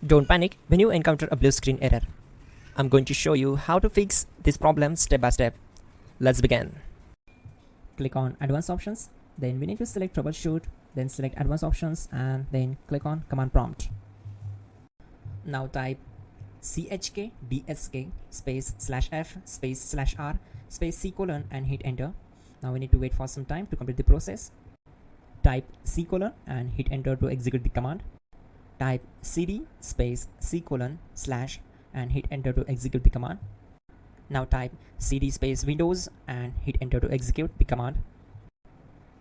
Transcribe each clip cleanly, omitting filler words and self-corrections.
Don't panic when you encounter a blue screen error. I'm going to show you how to fix this problem step by step. Let's begin. Click on Advanced Options, then we need to select Troubleshoot, then select Advanced Options and then click on Command Prompt. Now type chkdsk space /f space /r space c colon and hit enter. Now we need to wait for some time to complete the process. Type c colon and hit enter to execute the command. Type cd space c colon / and hit enter to execute the command. Now type cd space Windows and hit enter to execute the command.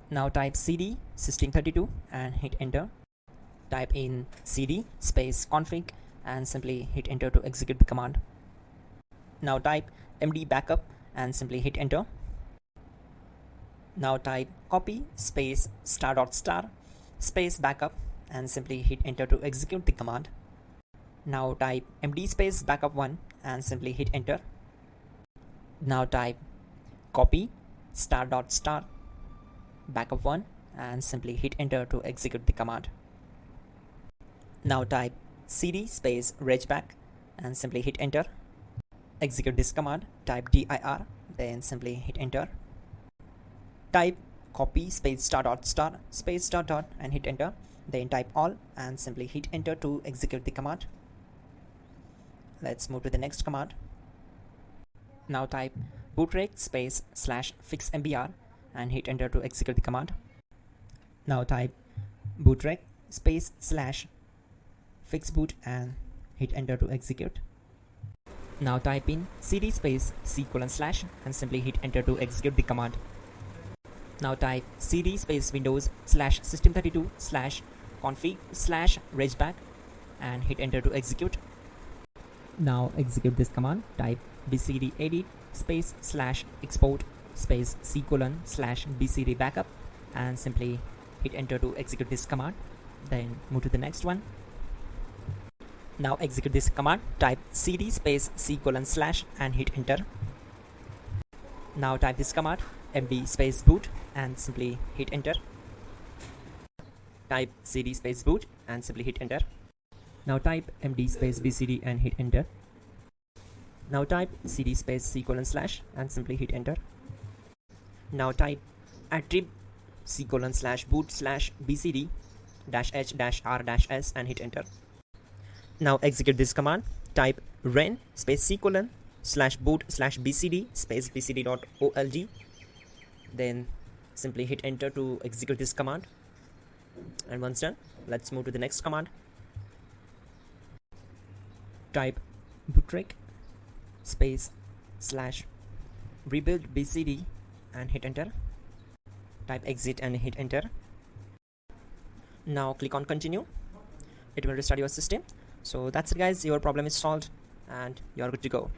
Now type cd system32 and hit enter. Type in cd space config and simply hit enter to execute the command. Now type md backup and simply hit enter. Now type copy space ** space backup and simply hit enter to execute the command. Now type md space backup1 and simply hit enter. Now type copy ** backup1 and simply hit enter to execute the command. Now type cd space regback and simply hit enter. Execute this command, type dir, then simply hit enter. Type copy space ** space ... and hit enter. Then type all and simply hit enter to execute the command. Let's move to the next command. Now type bootrec space /fixmbr and hit enter to execute the command. Now type bootrec space /fixboot and hit enter to execute. Now type in cd space c colon / and simply hit enter to execute the command. Now type cd space Windows /system32 /config /regback and hit enter to execute. Now execute this command. Type bcd edit space /export space c colon /bcd backup and simply hit enter to execute this command. Then move to the next one. Now execute this command. Type cd space c colon / and hit enter. Now type this command md space boot and simply hit enter. Type cd space boot and simply hit enter. Now type md space bcd and hit enter. Now type cd space c colon / and simply hit enter. Now type attrib c colon /boot /bcd -h -r -s and hit enter. Now execute this command. Type ren space c colon /boot /bcd space bcd.old. Then simply hit enter to execute this command. And once done, let's move to the next command. Type bootrec space /rebuild bcd and hit enter. Type exit and hit enter. Now click on continue. It will restart your system. So that's it guys, your problem is solved and you are good to go.